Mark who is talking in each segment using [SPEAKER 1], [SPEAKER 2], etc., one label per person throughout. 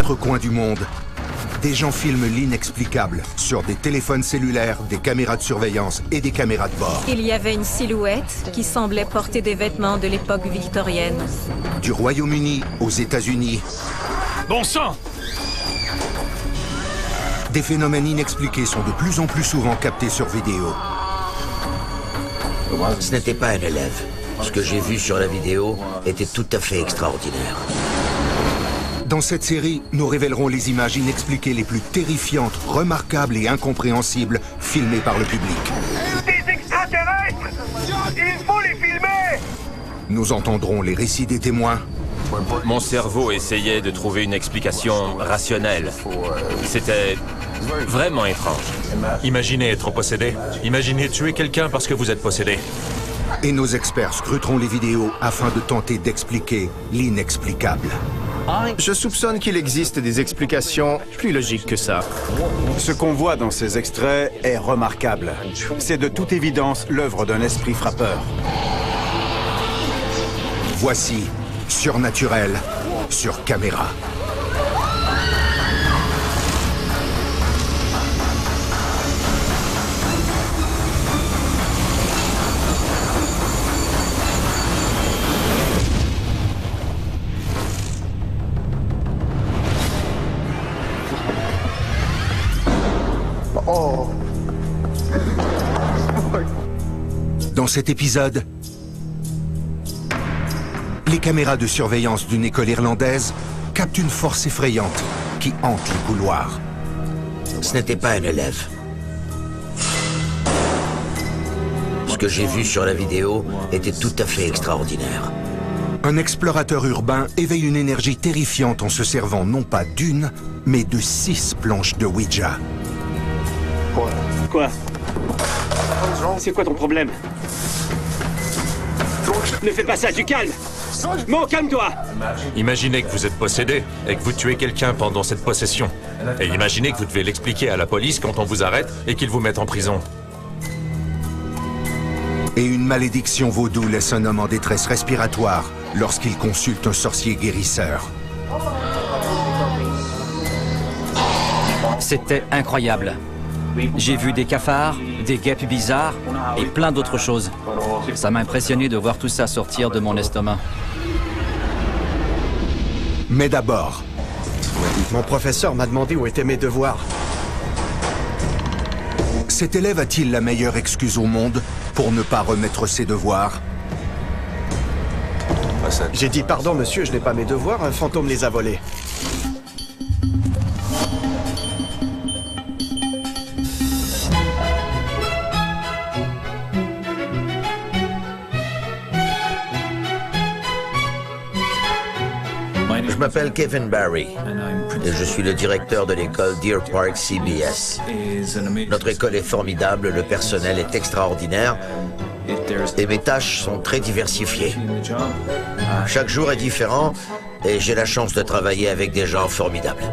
[SPEAKER 1] quatre coins du monde, des gens filment l'inexplicable sur des téléphones cellulaires, des caméras de surveillance et des caméras de bord.
[SPEAKER 2] Il y avait une silhouette qui semblait porter des vêtements de l'époque victorienne.
[SPEAKER 1] Du Royaume-Uni aux États-Unis,
[SPEAKER 3] Bon sang!
[SPEAKER 1] des phénomènes inexpliqués sont de plus en plus souvent captés sur vidéo.
[SPEAKER 4] Ce n'était pas un élève. Ce que j'ai vu sur la vidéo était tout à fait extraordinaire.
[SPEAKER 1] Dans cette série, nous révélerons les images inexpliquées les plus terrifiantes, remarquables et incompréhensibles filmées par le public.
[SPEAKER 5] Des extraterrestres! Il faut les filmer!
[SPEAKER 1] Nous entendrons les récits des témoins,
[SPEAKER 3] Mon cerveau essayait de trouver une explication rationnelle. C'était vraiment étrange.
[SPEAKER 6] Imaginez être possédé. Imaginez tuer quelqu'un parce que vous êtes possédé.
[SPEAKER 1] et nos experts scruteront les vidéos afin de tenter d'expliquer l'inexplicable.
[SPEAKER 7] Je soupçonne qu'il existe des explications plus logiques que ça.
[SPEAKER 8] Ce qu'on voit dans ces extraits est remarquable. C'est de toute évidence l'œuvre d'un esprit frappeur.
[SPEAKER 1] Voici Surnaturel sur caméra. Dans cet épisode, les caméras de surveillance d'une école irlandaise captent une force effrayante qui hante les couloirs.
[SPEAKER 4] Ce n'était pas un élève. Ce que j'ai vu sur la vidéo était tout à fait extraordinaire.
[SPEAKER 1] Un explorateur urbain éveille une énergie terrifiante en se servant non pas d'une, mais de 6 planches de Ouija.
[SPEAKER 9] Quoi? C'est quoi ton problème? Ne fais pas ça, du calme! Mo, calme-toi!
[SPEAKER 6] Imaginez que vous êtes possédé et que vous tuez quelqu'un pendant cette possession. Et imaginez que vous devez l'expliquer à la police quand on vous arrête et qu'ils vous mettent en prison.
[SPEAKER 1] Et une malédiction vaudou laisse un homme en détresse respiratoire lorsqu'il consulte un sorcier guérisseur.
[SPEAKER 10] C'était incroyable. J'ai vu des cafards, des guêpes bizarres et plein d'autres choses. Ça m'a impressionné de voir tout ça sortir de mon estomac.
[SPEAKER 1] Mais d'abord,
[SPEAKER 7] Mon professeur m'a demandé où étaient mes devoirs.
[SPEAKER 1] cet élève a-t-il la meilleure excuse au monde pour ne pas remettre ses devoirs?
[SPEAKER 7] J'ai dit pardon monsieur, je n'ai pas mes devoirs, un fantôme les a volés.
[SPEAKER 4] Je m'appelle Kevin Barry et je suis le directeur de l'école Deer Park CBS. Notre école est formidable, le personnel est extraordinaire et mes tâches sont très diversifiées. Chaque jour est différent et j'ai la chance de travailler avec des gens formidables.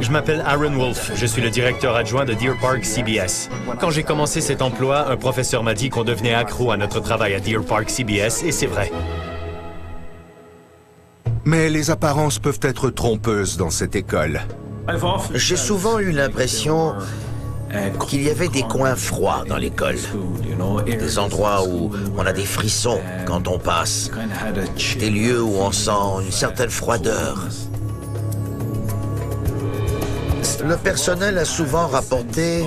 [SPEAKER 11] Je m'appelle Aaron Wolf, je suis le directeur adjoint de Deer Park CBS. Quand j'ai commencé cet emploi, un professeur m'a dit qu'on devenait accro à notre travail à Deer Park CBS, et c'est vrai.
[SPEAKER 1] Mais les apparences peuvent être trompeuses dans cette école.
[SPEAKER 4] J'ai souvent eu l'impression qu'il y avait des coins froids dans l'école. Des endroits où on a des frissons quand on passe. Des lieux où on sent une certaine froideur. Le personnel a souvent rapporté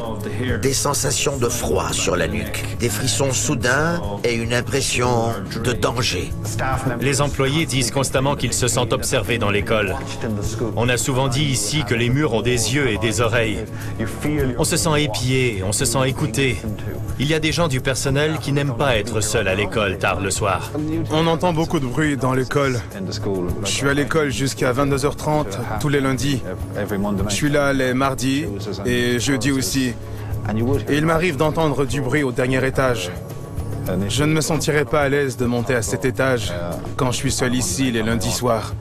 [SPEAKER 4] des sensations de froid sur la nuque, des frissons soudains et une impression de danger.
[SPEAKER 11] Les employés disent constamment qu'ils se sentent observés dans l'école. On a souvent dit ici que les murs ont des yeux et des oreilles. On se sent épié, on se sent écouté. Il y a des gens du personnel qui n'aiment pas être seuls à l'école tard le soir.
[SPEAKER 12] On entend beaucoup de bruit dans l'école. Je suis à l'école jusqu'à 22h30 tous les lundis. Je suis là les mardis et jeudis aussi. Et il m'arrive d'entendre du bruit au dernier étage. Je ne me sentirais pas à l'aise de monter à cet étage quand je suis seul ici les lundis soirs.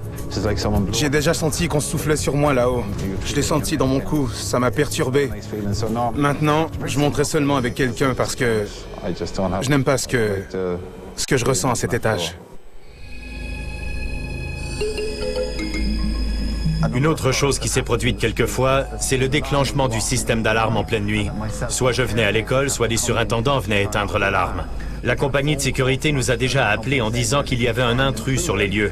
[SPEAKER 12] J'ai déjà senti qu'on soufflait sur moi là-haut. Je l'ai senti dans mon cou, ça m'a perturbé. Maintenant, je monterai seulement avec quelqu'un parce que je n'aime pas ce que je ressens à cet étage.
[SPEAKER 11] Une autre chose qui s'est produite quelquefois, c'est le déclenchement du système d'alarme en pleine nuit. Soit je venais à l'école, soit les surintendants venaient éteindre l'alarme. La compagnie de sécurité nous a déjà appelés en disant qu'il y avait un intrus sur les lieux.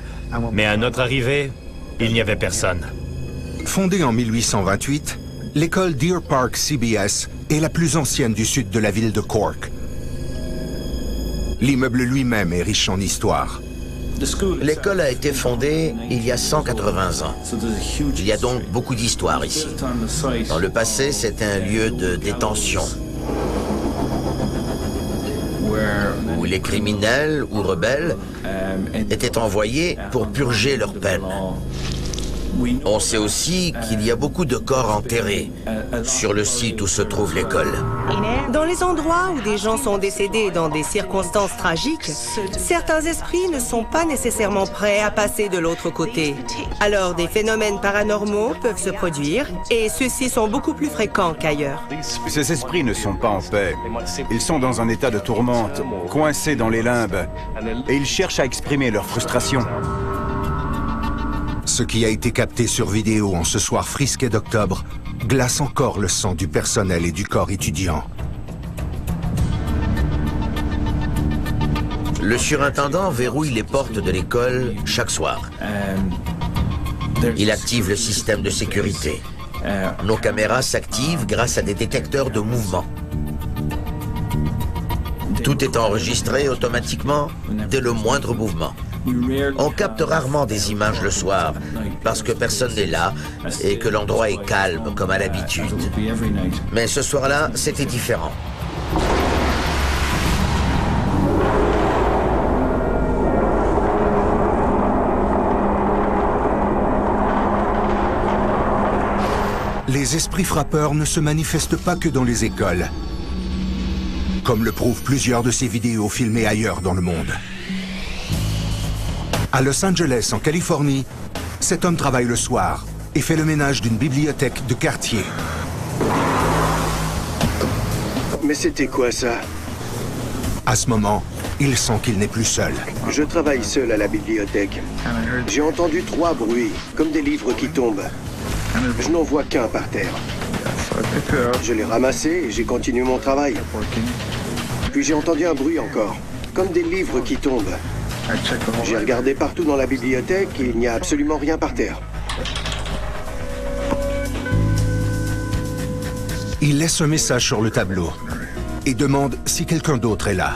[SPEAKER 11] Mais à notre arrivée, il n'y avait personne.
[SPEAKER 1] Fondée en 1828, l'école Deer Park CBS est la plus ancienne du sud de la ville de Cork. L'immeuble lui-même est riche en histoire.
[SPEAKER 4] L'école a été fondée il y a 180 ans. Il y a donc beaucoup d'histoire ici. Dans le passé, c'était un lieu de détention, où les criminels ou rebelles étaient envoyés pour purger leur peine. On sait aussi qu'il y a beaucoup de corps enterrés sur le site où se trouve l'école.
[SPEAKER 13] Dans les endroits où des gens sont décédés dans des circonstances tragiques, certains esprits ne sont pas nécessairement prêts à passer de l'autre côté. Alors des phénomènes paranormaux peuvent se produire et ceux-ci sont beaucoup plus fréquents qu'ailleurs.
[SPEAKER 8] Ces esprits ne sont pas en paix. Ils sont dans un état de tourmente, coincés dans les limbes, et ils cherchent à exprimer leur frustration.
[SPEAKER 1] Ce qui a été capté sur vidéo en ce soir frisqué d'octobre glace encore le sang du personnel et du corps étudiant.
[SPEAKER 4] Le surintendant verrouille les portes de l'école chaque soir. Il active le système de sécurité. Nos caméras s'activent grâce à des détecteurs de mouvement. Tout est enregistré automatiquement dès le moindre mouvement. On capte rarement des images le soir, parce que personne n'est là et que l'endroit est calme comme à l'habitude. Mais ce soir-là, c'était différent.
[SPEAKER 1] Les esprits frappeurs ne se manifestent pas que dans les écoles, comme le prouvent plusieurs de ces vidéos filmées ailleurs dans le monde. À Los Angeles, en Californie, cet homme travaille le soir et fait le ménage d'une bibliothèque de quartier.
[SPEAKER 14] Mais c'était quoi ça?
[SPEAKER 1] À ce moment, il sent qu'il n'est plus seul.
[SPEAKER 14] Je travaille seul à la bibliothèque. J'ai entendu 3 bruits, comme des livres qui tombent. Je n'en vois qu'un par terre. Je l'ai ramassé et j'ai continué mon travail. Puis j'ai entendu un bruit encore, comme des livres qui tombent. J'ai regardé partout dans la bibliothèque et il n'y a absolument rien par terre.
[SPEAKER 1] Il laisse un message sur le tableau et demande si quelqu'un d'autre est là.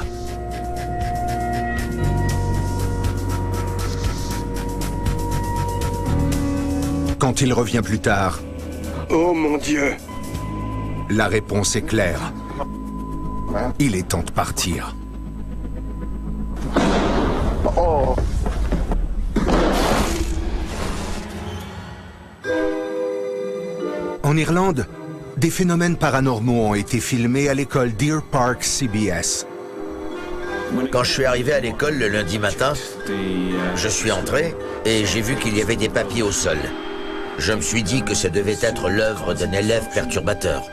[SPEAKER 1] Quand il revient plus tard...
[SPEAKER 14] Oh mon Dieu!
[SPEAKER 1] La réponse est claire. Il est temps de partir. En Irlande, des phénomènes paranormaux ont été filmés à l'école Deer Park CBS.
[SPEAKER 4] Quand je suis arrivé à l'école le lundi matin, je suis entré et j'ai vu qu'il y avait des papiers au sol. Je me suis dit que ça devait être l'œuvre d'un élève perturbateur.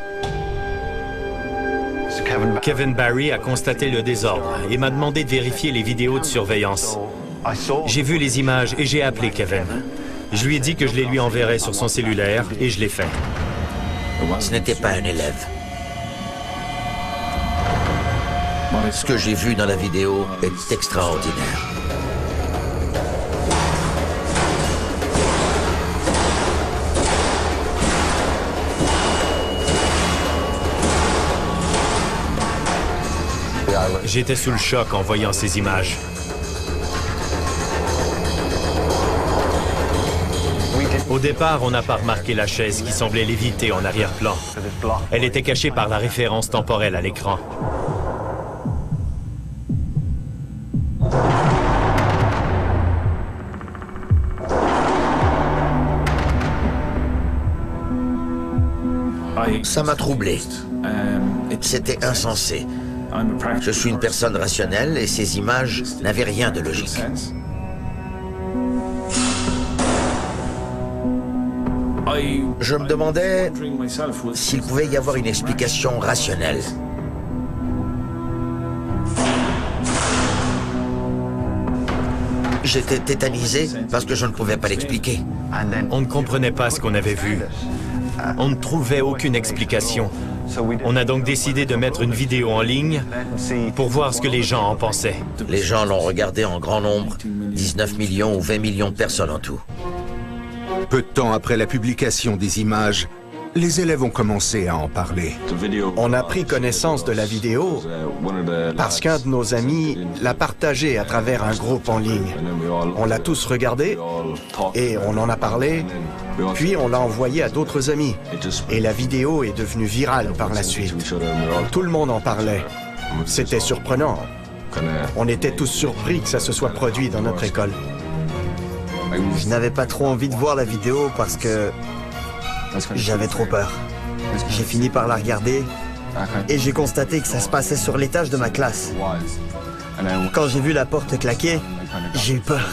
[SPEAKER 11] Kevin Barry a constaté le désordre et m'a demandé de vérifier les vidéos de surveillance. J'ai vu les images et j'ai appelé Kevin. Je lui ai dit que je les lui enverrais sur son cellulaire et je l'ai fait.
[SPEAKER 4] Ce n'était pas un élève. Ce que j'ai vu dans la vidéo est extraordinaire.
[SPEAKER 11] J'étais sous le choc en voyant ces images. Au départ, on n'a pas remarqué la chaise qui semblait léviter en arrière-plan. Elle était cachée par la référence temporelle à l'écran.
[SPEAKER 4] Ça m'a troublé. C'était insensé. Je suis une personne rationnelle et ces images n'avaient rien de logique. Je me demandais s'il pouvait y avoir une explication rationnelle. J'étais tétanisé parce que je ne pouvais pas l'expliquer.
[SPEAKER 11] On ne comprenait pas ce qu'on avait vu. On ne trouvait aucune explication. On a donc décidé de mettre une vidéo en ligne pour voir ce que les gens en pensaient.
[SPEAKER 4] Les gens l'ont regardé en grand nombre, 19 millions ou 20 millions de personnes en tout.
[SPEAKER 1] Peu de temps après la publication des images, les élèves ont commencé à en parler.
[SPEAKER 15] On a pris connaissance de la vidéo parce qu'un de nos amis l'a partagée à travers un groupe en ligne. On l'a tous regardée et on en a parlé, puis on l'a envoyée à d'autres amis. Et la vidéo est devenue virale par la suite. Tout le monde en parlait. C'était surprenant. On était tous surpris que ça se soit produit dans notre école.
[SPEAKER 16] Je n'avais pas trop envie de voir la vidéo parce que j'avais trop peur. J'ai fini par la regarder et j'ai constaté que ça se passait sur l'étage de ma classe. Quand j'ai vu la porte claquer, j'ai eu peur.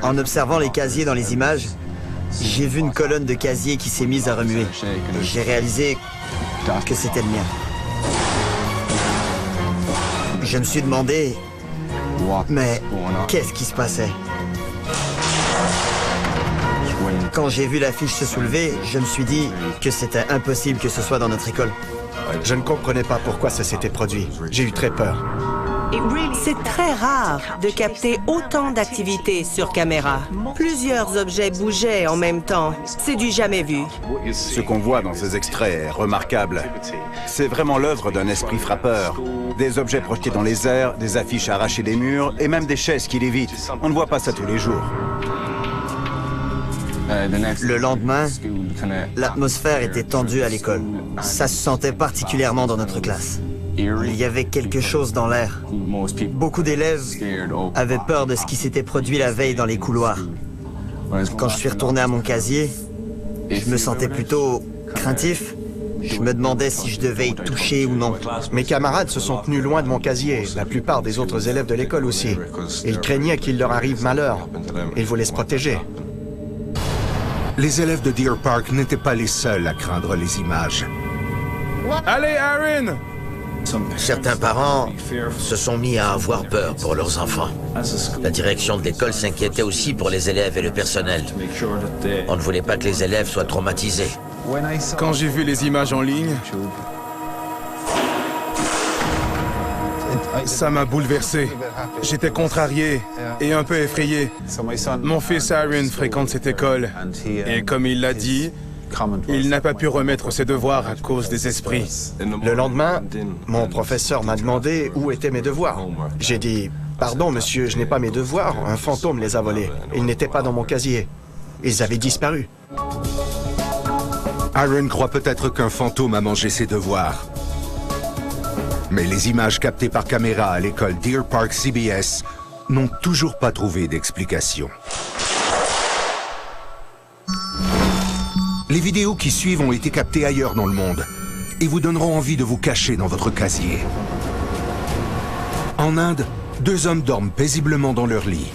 [SPEAKER 16] En observant les casiers dans les images, j'ai vu une colonne de casiers qui s'est mise à remuer. J'ai réalisé que c'était le mien. Je me suis demandé, mais qu'est-ce qui se passait? Quand j'ai vu l'affiche se soulever, je me suis dit que c'était impossible que ce soit dans notre école.
[SPEAKER 15] Je ne comprenais pas pourquoi ça s'était produit. J'ai eu très peur.
[SPEAKER 13] C'est très rare de capter autant d'activités sur caméra. Plusieurs objets bougeaient en même temps. C'est du jamais vu.
[SPEAKER 8] Ce qu'on voit dans ces extraits est remarquable. C'est vraiment l'œuvre d'un esprit frappeur. Des objets projetés dans les airs, des affiches arrachées des murs et même des chaises qui lévitent. On ne voit pas ça tous les jours.
[SPEAKER 16] Le lendemain, l'atmosphère était tendue à l'école. Ça se sentait particulièrement dans notre classe. Il y avait quelque chose dans l'air. Beaucoup d'élèves avaient peur de ce qui s'était produit la veille dans les couloirs. Quand je suis retourné à mon casier, je me sentais plutôt craintif. Je me demandais si je devais y toucher ou non.
[SPEAKER 15] Mes camarades se sont tenus loin de mon casier, la plupart des autres élèves de l'école aussi. Ils craignaient qu'il leur arrive malheur. Ils voulaient se protéger.
[SPEAKER 1] Les élèves de Deer Park n'étaient pas les seuls à craindre les images.
[SPEAKER 12] Allez, Aaron!
[SPEAKER 4] Certains parents se sont mis à avoir peur pour leurs enfants. La direction de l'école s'inquiétait aussi pour les élèves et le personnel. On ne voulait pas que les élèves soient traumatisés.
[SPEAKER 12] Quand j'ai vu les images en ligne, ça m'a bouleversé. J'étais contrarié et un peu effrayé. Mon fils Aaron fréquente cette école et comme il l'a dit, il n'a pas pu remettre ses devoirs à cause des esprits.
[SPEAKER 15] Le lendemain, mon professeur m'a demandé où étaient mes devoirs. J'ai dit « Pardon, monsieur, je n'ai pas mes devoirs. Un fantôme les a volés. Ils n'étaient pas dans mon casier. Ils avaient disparu. »
[SPEAKER 1] Aaron croit peut-être qu'un fantôme a mangé ses devoirs. Mais les images captées par caméra à l'école Deer Park CBS n'ont toujours pas trouvé d'explication. Les vidéos qui suivent ont été captées ailleurs dans le monde et vous donneront envie de vous cacher dans votre casier. En Inde, 2 hommes dorment paisiblement dans leur lit.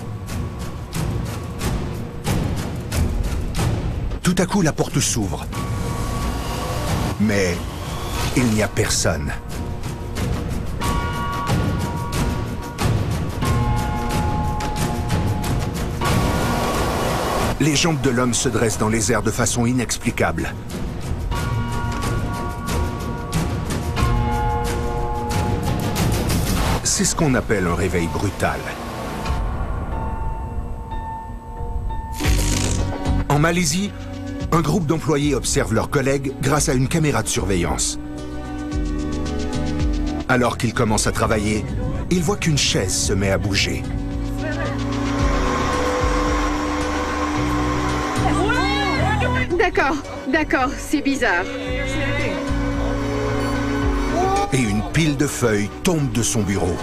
[SPEAKER 1] Tout à coup, la porte s'ouvre. Mais il n'y a personne. Les jambes de l'homme se dressent dans les airs de façon inexplicable. C'est ce qu'on appelle un réveil brutal. En Malaisie, un groupe d'employés observe leurs collègues grâce à une caméra de surveillance. Alors qu'ils commencent à travailler, ils voient qu'une chaise se met à bouger.
[SPEAKER 17] D'accord, c'est bizarre.
[SPEAKER 1] Et une pile de feuilles tombe de son bureau.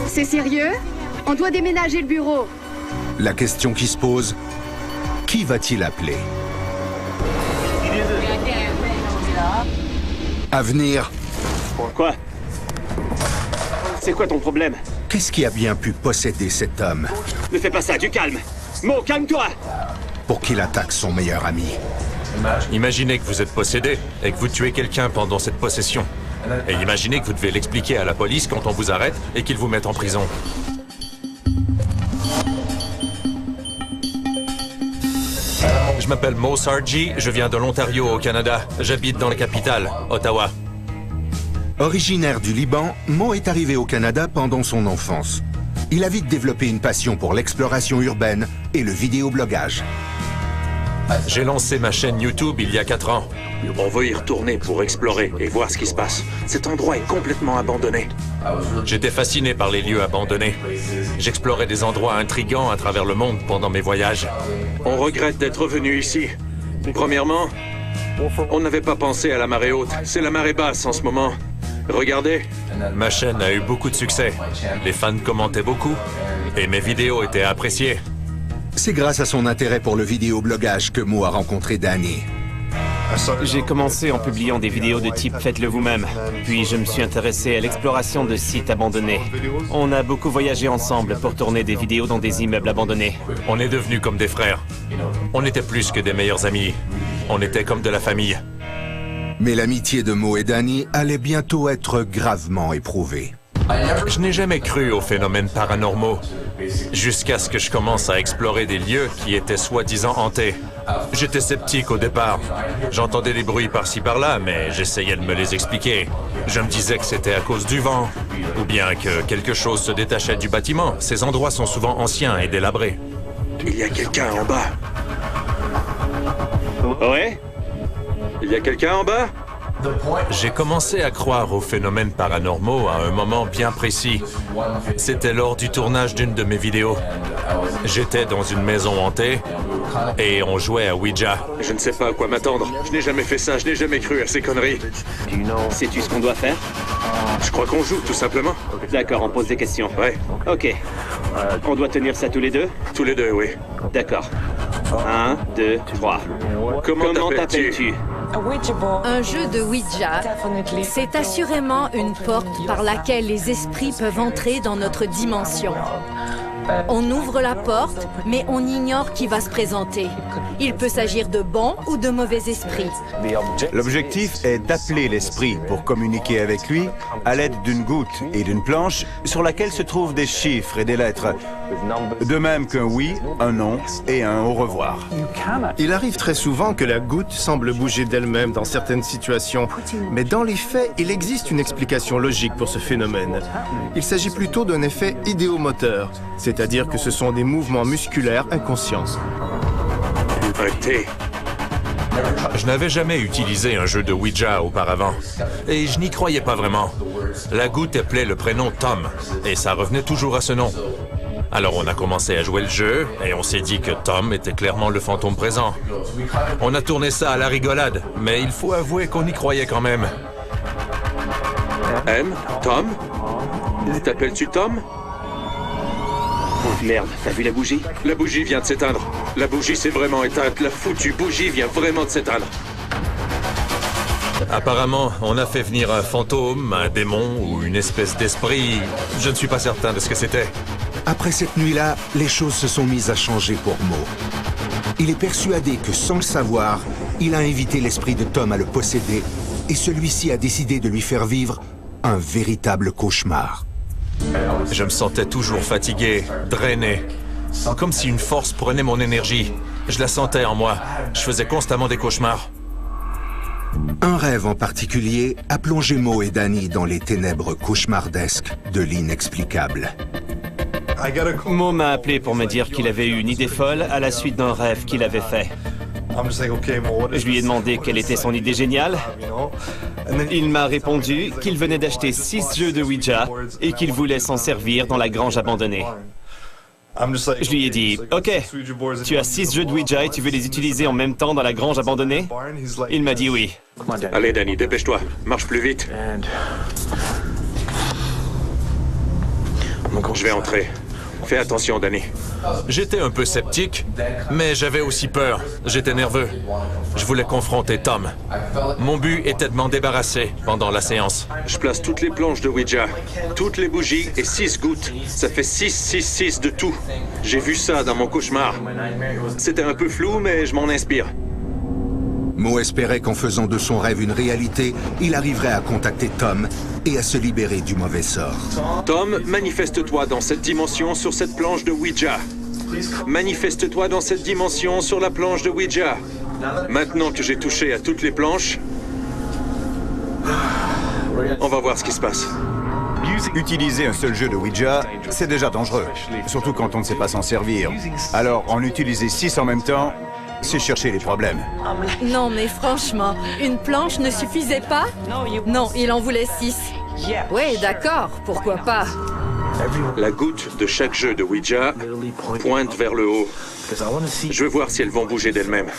[SPEAKER 17] C'est sérieux? On doit déménager le bureau.
[SPEAKER 1] La question qui se pose, qui va-t-il appeler? Avenir.
[SPEAKER 9] Quoi? C'est quoi ton problème?
[SPEAKER 1] Qu'est-ce qui a bien pu posséder cet homme?
[SPEAKER 9] Ne fais pas ça, du calme! Mo, calme-toi!
[SPEAKER 1] Pour qu'il attaque son meilleur ami.
[SPEAKER 6] Imaginez que vous êtes possédé et que vous tuez quelqu'un pendant cette possession. Et imaginez que vous devez l'expliquer à la police quand on vous arrête et qu'ils vous mettent en prison. Je m'appelle Mo Sargi, je viens de l'Ontario au Canada. J'habite dans la capitale, Ottawa.
[SPEAKER 1] Originaire du Liban, Mo est arrivé au Canada pendant son enfance. Il a vite développé une passion pour l'exploration urbaine et le vidéoblogage.
[SPEAKER 6] J'ai lancé ma chaîne YouTube il y a 4 ans.
[SPEAKER 18] On veut y retourner pour explorer et voir ce qui se passe. Cet endroit est complètement abandonné.
[SPEAKER 6] J'étais fasciné par les lieux abandonnés. J'explorais des endroits intrigants à travers le monde pendant mes voyages.
[SPEAKER 18] On regrette d'être venu ici. Premièrement, on n'avait pas pensé à la marée haute. C'est la marée basse en ce moment. Regardez.
[SPEAKER 6] Ma chaîne a eu beaucoup de succès. Les fans commentaient beaucoup et mes vidéos étaient appréciées.
[SPEAKER 1] C'est grâce à son intérêt pour le vidéoblogage que Mo a rencontré Danny.
[SPEAKER 19] J'ai commencé en publiant des vidéos de type faites-le vous-même. Puis je me suis intéressé à l'exploration de sites abandonnés. On a beaucoup voyagé ensemble pour tourner des vidéos dans des immeubles abandonnés.
[SPEAKER 6] On est devenus comme des frères. On était plus que des meilleurs amis. On était comme de la famille.
[SPEAKER 1] Mais l'amitié de Mo et Danny allait bientôt être gravement éprouvée.
[SPEAKER 6] Je n'ai jamais cru aux phénomènes paranormaux, jusqu'à ce que je commence à explorer des lieux qui étaient soi-disant hantés. J'étais sceptique au départ. J'entendais des bruits par-ci par-là, mais j'essayais de me les expliquer. Je me disais que c'était à cause du vent, ou bien que quelque chose se détachait du bâtiment. Ces endroits sont souvent anciens et délabrés.
[SPEAKER 18] Il y a quelqu'un en bas. Ouais? Il y a quelqu'un en bas?
[SPEAKER 6] J'ai commencé à croire aux phénomènes paranormaux à un moment bien précis. C'était lors du tournage d'une de mes vidéos. J'étais dans une maison hantée et on jouait à Ouija.
[SPEAKER 18] Je ne sais pas à quoi m'attendre. Je n'ai jamais fait ça, je n'ai jamais cru à ces conneries.
[SPEAKER 9] Sais-tu ce qu'on doit faire?
[SPEAKER 18] Je crois qu'on joue, tout simplement.
[SPEAKER 9] D'accord, on pose des questions.
[SPEAKER 18] Ouais.
[SPEAKER 9] Ok. On doit tenir ça tous les deux?
[SPEAKER 18] Tous les deux, oui.
[SPEAKER 9] D'accord. 1, 2, 3.
[SPEAKER 18] Comment t'appelles-tu?
[SPEAKER 2] Un jeu de Ouija, c'est assurément une porte par laquelle les esprits peuvent entrer dans notre dimension. On ouvre la porte, mais on ignore qui va se présenter. Il peut s'agir de bons ou de mauvais esprits.
[SPEAKER 8] L'objectif est d'appeler l'esprit pour communiquer avec lui à l'aide d'une goutte et d'une planche sur laquelle se trouvent des chiffres et des lettres. De même qu'un oui, un non et un au revoir.
[SPEAKER 7] Il arrive très souvent que la goutte semble bouger d'elle-même dans certaines situations, mais dans les faits, il existe une explication logique pour ce phénomène. Il s'agit plutôt d'un effet idéomoteur, c'est-à-dire que ce sont des mouvements musculaires inconscients.
[SPEAKER 18] Arrêtez.
[SPEAKER 6] Je n'avais jamais utilisé un jeu de Ouija auparavant, et je n'y croyais pas vraiment. La goutte appelait le prénom Tom, et ça revenait toujours à ce nom. Alors on a commencé à jouer le jeu, et on s'est dit que Tom était clairement le fantôme présent. On a tourné ça à la rigolade, mais il faut avouer qu'on y croyait quand même.
[SPEAKER 18] M? Tom? T'appelles-tu Tom?
[SPEAKER 9] Oh merde, t'as vu la bougie?
[SPEAKER 18] La bougie vient de s'éteindre. La bougie s'est vraiment éteinte. La foutue bougie vient vraiment de s'éteindre.
[SPEAKER 6] Apparemment, on a fait venir un fantôme, un démon ou une espèce d'esprit. Je ne suis pas certain de ce que c'était.
[SPEAKER 1] Après cette nuit-là, les choses se sont mises à changer pour Mo. Il est persuadé que, sans le savoir, il a invité l'esprit de Tom à le posséder et celui-ci a décidé de lui faire vivre un véritable cauchemar.
[SPEAKER 6] Je me sentais toujours fatigué, drainé, comme si une force prenait mon énergie. Je la sentais en moi. Je faisais constamment des cauchemars.
[SPEAKER 1] Un rêve en particulier a plongé Mo et Danny dans les ténèbres cauchemardesques de l'inexplicable.
[SPEAKER 19] Mo m'a appelé pour me dire qu'il avait eu une idée folle à la suite d'un rêve qu'il avait fait. Je lui ai demandé quelle était son idée géniale. Il m'a répondu qu'il venait d'acheter 6 jeux de Ouija et qu'il voulait s'en servir dans la grange abandonnée. Je lui ai dit, « Ok, tu as 6 jeux de Ouija et tu veux les utiliser en même temps dans la grange abandonnée ?» Il m'a dit oui.
[SPEAKER 18] Allez, Danny, dépêche-toi. Marche plus vite. Je vais entrer. Fais attention, Danny.
[SPEAKER 6] J'étais un peu sceptique, mais j'avais aussi peur. J'étais nerveux. Je voulais confronter Tom. Mon but était de m'en débarrasser pendant la séance.
[SPEAKER 18] Je place toutes les planches de Ouija, toutes les bougies et 6 gouttes. Ça fait 6 de tout. J'ai vu ça dans mon cauchemar. C'était un peu flou, mais je m'en inspire.
[SPEAKER 1] Mo espérait qu'en faisant de son rêve une réalité, il arriverait à contacter Tom et à se libérer du mauvais sort.
[SPEAKER 18] Tom, manifeste-toi dans cette dimension sur cette planche de Ouija. Manifeste-toi dans cette dimension sur la planche de Ouija. Maintenant que j'ai touché à toutes les planches, on va voir ce qui se passe.
[SPEAKER 8] Utiliser un seul jeu de Ouija, c'est déjà dangereux, surtout quand on ne sait pas s'en servir. Alors, en utiliser 6 en même temps, c'est chercher les problèmes.
[SPEAKER 2] Non, mais franchement, une planche ne suffisait pas? Non, il en voulait 6. Oui, d'accord, pourquoi pas?
[SPEAKER 18] La goutte de chaque jeu de Ouija pointe vers le haut. Je veux voir si elles vont bouger d'elles-mêmes.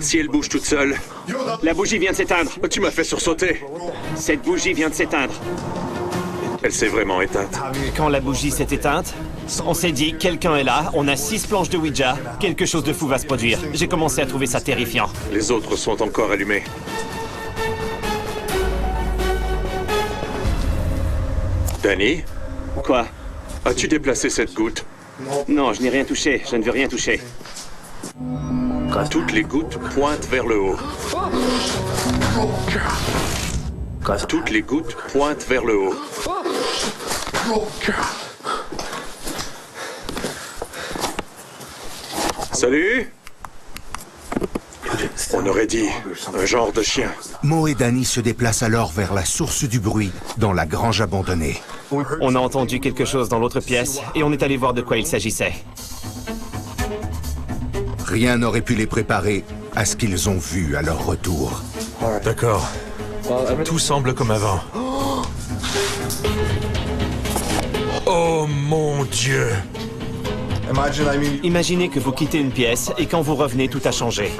[SPEAKER 18] Si elles bougent toutes seules...
[SPEAKER 9] La bougie vient de s'éteindre.
[SPEAKER 18] Tu m'as fait sursauter.
[SPEAKER 9] Cette bougie vient de s'éteindre.
[SPEAKER 18] Elle s'est vraiment éteinte.
[SPEAKER 19] Quand la bougie s'est éteinte, on s'est dit, quelqu'un est là, on a 6 planches de Ouija, quelque chose de fou va se produire. J'ai commencé à trouver ça terrifiant.
[SPEAKER 18] Les autres sont encore allumés. Danny?
[SPEAKER 9] Quoi?
[SPEAKER 18] As-tu déplacé cette goutte?
[SPEAKER 9] Non, je n'ai rien touché. Je ne veux rien toucher.
[SPEAKER 18] Toutes les gouttes pointent vers le haut. Toutes les gouttes pointent vers le haut. Salut? On aurait dit un genre de chien.
[SPEAKER 1] Mo et Danny se déplacent alors vers la source du bruit, dans la grange abandonnée.
[SPEAKER 19] On a entendu quelque chose dans l'autre pièce et on est allé voir de quoi il s'agissait.
[SPEAKER 1] Rien n'aurait pu les préparer à ce qu'ils ont vu à leur retour.
[SPEAKER 6] D'accord. Tout semble comme avant. Oh mon Dieu!
[SPEAKER 19] Imaginez que vous quittez une pièce et quand vous revenez, tout a changé.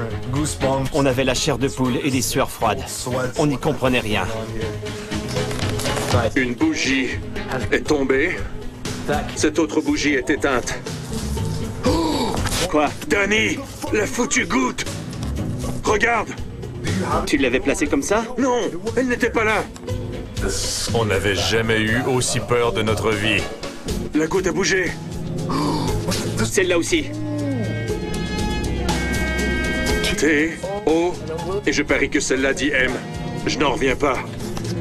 [SPEAKER 19] On avait la chair de poule et des sueurs froides. On n'y comprenait rien.
[SPEAKER 18] Une bougie est tombée. Cette autre bougie est éteinte.
[SPEAKER 9] Quoi?
[SPEAKER 18] Danny, la foutue goutte! Regarde!
[SPEAKER 9] Tu l'avais placée comme ça?
[SPEAKER 18] Non, elle n'était pas là.
[SPEAKER 6] On n'avait jamais eu aussi peur de notre vie.
[SPEAKER 18] La goutte a bougé.
[SPEAKER 9] Celle-là aussi.
[SPEAKER 18] T-O, et je parie que celle-là dit M. Je n'en reviens pas.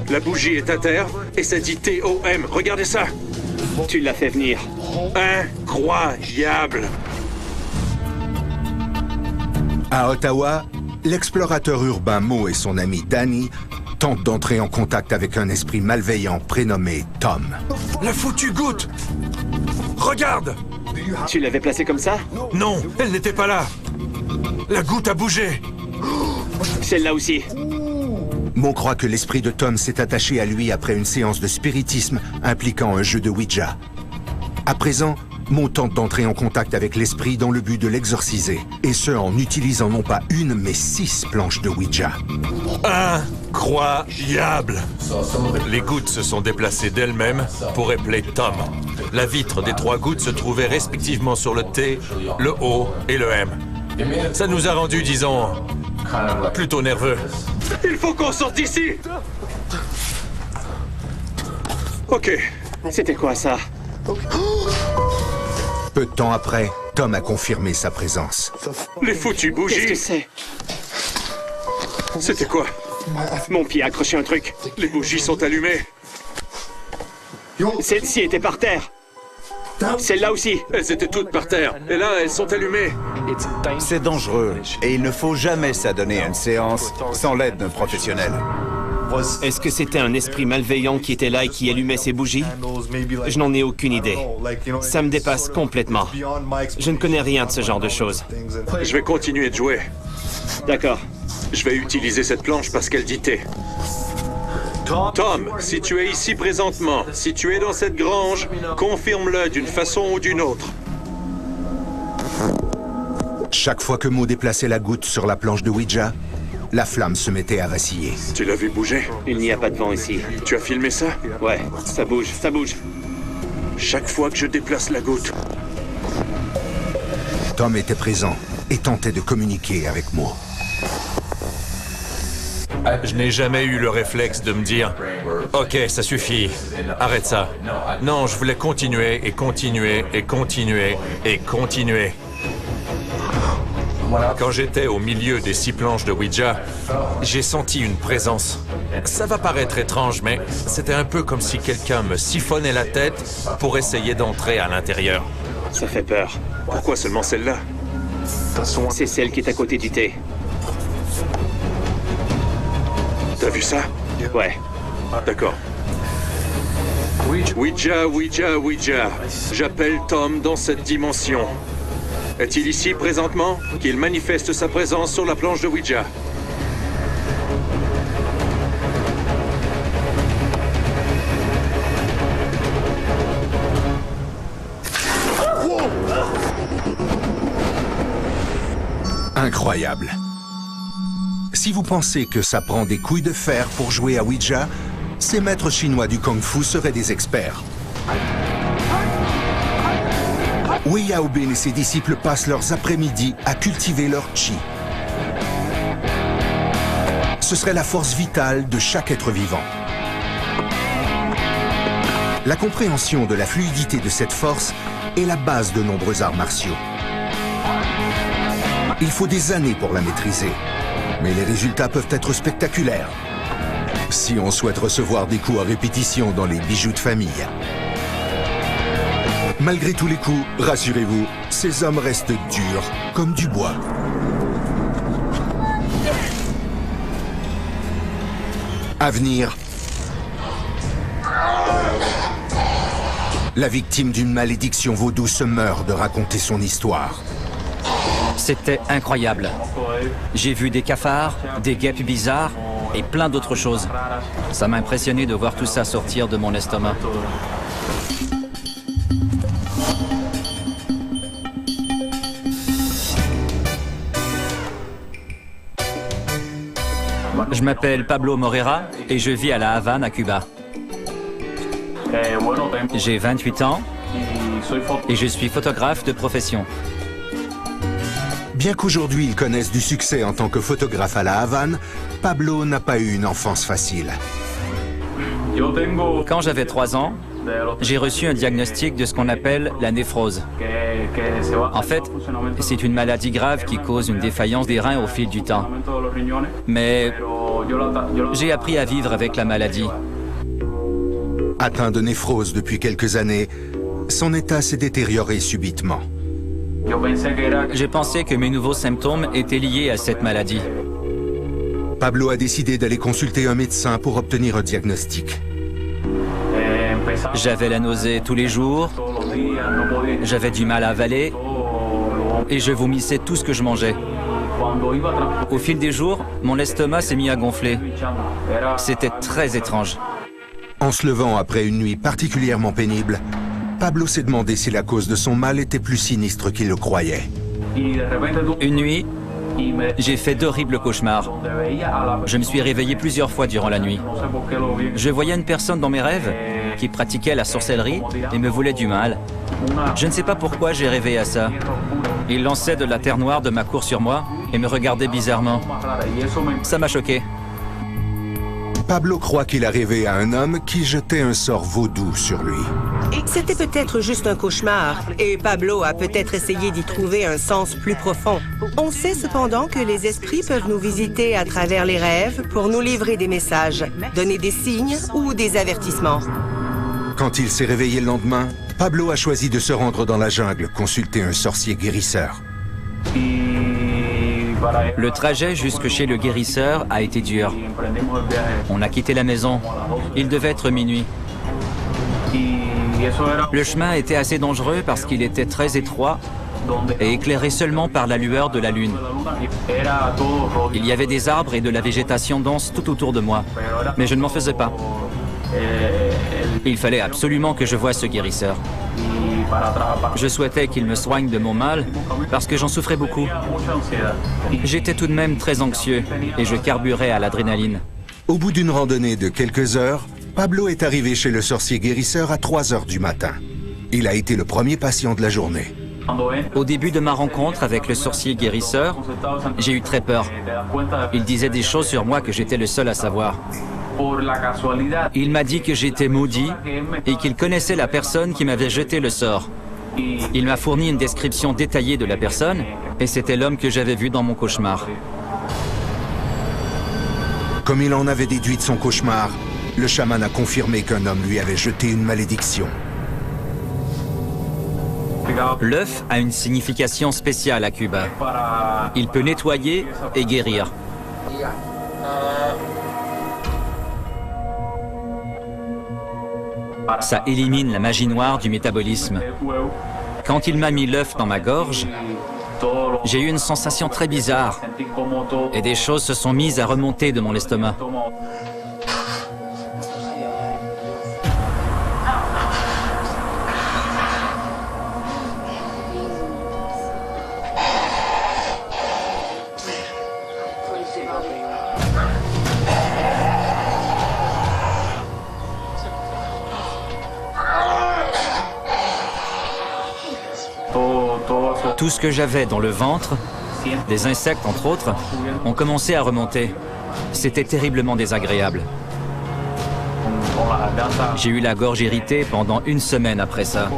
[SPEAKER 18] La bougie est à terre et ça dit T-O-M. Regardez ça.
[SPEAKER 9] Tu l'as fait venir.
[SPEAKER 18] Incroyable.
[SPEAKER 1] À Ottawa, l'explorateur urbain Mo et son ami Danny tentent d'entrer en contact avec un esprit malveillant prénommé Tom.
[SPEAKER 6] La foutue goutte! Regarde!
[SPEAKER 9] Tu l'avais placée comme ça?
[SPEAKER 6] Non, elle n'était pas là. La goutte a bougé.
[SPEAKER 9] Celle-là aussi.
[SPEAKER 1] Mo croit que l'esprit de Tom s'est attaché à lui après une séance de spiritisme impliquant un jeu de Ouija. À présent, Mo tente d'entrer en contact avec l'esprit dans le but de l'exorciser, et ce en utilisant non pas une, mais 6 planches de Ouija.
[SPEAKER 6] Incroyable! Les gouttes se sont déplacées d'elles-mêmes pour épeler Tom. La vitre des 3 gouttes se trouvait respectivement sur le T, le O et le M. Ça nous a rendus, disons, plutôt nerveux.
[SPEAKER 18] Il faut qu'on sorte d'ici! Ok.
[SPEAKER 9] C'était quoi ça?
[SPEAKER 1] Peu de temps après, Tom a confirmé sa présence.
[SPEAKER 18] Les foutues bougies!
[SPEAKER 9] Qu'est-ce que c'est?
[SPEAKER 18] C'était quoi?
[SPEAKER 9] Mon pied a accroché un truc.
[SPEAKER 18] Les bougies sont allumées.
[SPEAKER 9] Celle-ci était par terre. Celle-là aussi.
[SPEAKER 18] Elles étaient toutes par terre. Et là, elles sont allumées.
[SPEAKER 8] C'est dangereux et il ne faut jamais s'adonner à une séance sans l'aide d'un professionnel.
[SPEAKER 19] Est-ce que c'était un esprit malveillant qui était là et qui allumait ces bougies? Je n'en ai aucune idée. Ça me dépasse complètement. Je ne connais rien de ce genre de choses.
[SPEAKER 18] Je vais continuer de jouer.
[SPEAKER 9] D'accord.
[SPEAKER 18] Je vais utiliser cette planche parce qu'elle dit T. Tom, si tu es ici présentement, si tu es dans cette grange, confirme-le d'une façon ou d'une autre.
[SPEAKER 1] Chaque fois que Mo déplaçait la goutte sur la planche de Ouija, la flamme se mettait à vaciller.
[SPEAKER 18] Tu l'as vu bouger?
[SPEAKER 9] Il n'y a pas de vent ici.
[SPEAKER 18] Tu as filmé ça?
[SPEAKER 9] Ouais, ça bouge, ça bouge.
[SPEAKER 18] Chaque fois que je déplace la goutte.
[SPEAKER 1] Tom était présent et tentait de communiquer avec Mo.
[SPEAKER 6] Je n'ai jamais eu le réflexe de me dire « Ok, ça suffit, arrête ça ». Non, je voulais continuer et continuer et continuer et continuer. Quand j'étais au milieu des 6 planches de Ouija, j'ai senti une présence. Ça va paraître étrange, mais c'était un peu comme si quelqu'un me siphonnait la tête pour essayer d'entrer à l'intérieur.
[SPEAKER 9] Ça fait peur. Pourquoi seulement celle-là? C'est celle qui est à côté du thé.
[SPEAKER 18] T'as vu ça?
[SPEAKER 9] Ouais.
[SPEAKER 18] D'accord. Ouija, Ouija, Ouija. J'appelle Tom dans cette dimension. Est-il ici présentement? Qu'il manifeste sa présence sur la planche de Ouija.
[SPEAKER 1] Incroyable. Si vous pensez que ça prend des couilles de fer pour jouer à Ouija, ces maîtres chinois du Kung-Fu seraient des experts. Wei Yaobin et ses disciples passent leurs après-midi à cultiver leur chi. Ce serait la force vitale de chaque être vivant. La compréhension de la fluidité de cette force est la base de nombreux arts martiaux. Il faut des années pour la maîtriser, mais les résultats peuvent être spectaculaires. Si on souhaite recevoir des coups à répétition dans les bijoux de famille. Malgré tous les coups, rassurez-vous, ces hommes restent durs comme du bois. À venir, la victime d'une malédiction vaudou se meurt de raconter son histoire.
[SPEAKER 10] C'était incroyable. J'ai vu des cafards, des guêpes bizarres et plein d'autres choses. Ça m'a impressionné de voir tout ça sortir de mon estomac. Je m'appelle Pablo Moreira et je vis à La Havane, à Cuba. J'ai 28 ans et je suis photographe de profession.
[SPEAKER 1] Bien qu'aujourd'hui il connaisse du succès en tant que photographe à La Havane, Pablo n'a pas eu une enfance facile.
[SPEAKER 10] Quand j'avais 3 ans, j'ai reçu un diagnostic de ce qu'on appelle la néphrose. En fait, c'est une maladie grave qui cause une défaillance des reins au fil du temps. Mais j'ai appris à vivre avec la maladie.
[SPEAKER 1] Atteint de néphrose depuis quelques années, son état s'est détérioré subitement.
[SPEAKER 10] J'ai pensé que mes nouveaux symptômes étaient liés à cette maladie.
[SPEAKER 1] Pablo a décidé d'aller consulter un médecin pour obtenir un diagnostic.
[SPEAKER 10] J'avais la nausée tous les jours, j'avais du mal à avaler et je vomissais tout ce que je mangeais. Au fil des jours, mon estomac s'est mis à gonfler. C'était très étrange.
[SPEAKER 1] En se levant après une nuit particulièrement pénible, Pablo s'est demandé si la cause de son mal était plus sinistre qu'il le croyait.
[SPEAKER 10] Une nuit, j'ai fait d'horribles cauchemars. Je me suis réveillé plusieurs fois durant la nuit. Je voyais une personne dans mes rêves qui pratiquait la sorcellerie et me voulait du mal. Je ne sais pas pourquoi j'ai rêvé à ça. Il lançait de la terre noire de ma cour sur moi et me regardait bizarrement. Ça m'a choqué.
[SPEAKER 1] Pablo croit qu'il a rêvé à un homme qui jetait un sort vaudou sur lui.
[SPEAKER 13] C'était peut-être juste un cauchemar, et Pablo a peut-être essayé d'y trouver un sens plus profond. On sait cependant que les esprits peuvent nous visiter à travers les rêves pour nous livrer des messages, donner des signes ou des avertissements.
[SPEAKER 1] Quand il s'est réveillé le lendemain, Pablo a choisi de se rendre dans la jungle consulter un sorcier guérisseur.
[SPEAKER 10] Le trajet jusque chez le guérisseur a été dur. On a quitté la maison. Il devait être minuit. Le chemin était assez dangereux parce qu'il était très étroit et éclairé seulement par la lueur de la lune. Il y avait des arbres et de la végétation dense tout autour de moi, mais je ne m'en faisais pas. Il fallait absolument que je voie ce guérisseur. Je souhaitais qu'il me soigne de mon mal parce que j'en souffrais beaucoup. J'étais tout de même très anxieux et je carburais à l'adrénaline.
[SPEAKER 1] Au bout d'une randonnée de quelques heures, Pablo est arrivé chez le sorcier guérisseur à 3 heures du matin. Il a été le premier patient de la journée.
[SPEAKER 10] Au début de ma rencontre avec le sorcier guérisseur, j'ai eu très peur. Il disait des choses sur moi que j'étais le seul à savoir. Il m'a dit que j'étais maudit et qu'il connaissait la personne qui m'avait jeté le sort. Il m'a fourni une description détaillée de la personne, et c'était l'homme que j'avais vu dans mon cauchemar.
[SPEAKER 1] Comme il en avait déduit de son cauchemar, le chaman a confirmé qu'un homme lui avait jeté une malédiction.
[SPEAKER 10] L'œuf a une signification spéciale à Cuba. Il peut nettoyer et guérir. Ça élimine la magie noire du métabolisme. Quand il m'a mis l'œuf dans ma gorge, j'ai eu une sensation très bizarre et des choses se sont mises à remonter de mon estomac. Tout ce que j'avais dans le ventre, des insectes entre autres, ont commencé à remonter. C'était terriblement désagréable. J'ai eu la gorge irritée pendant une semaine après ça.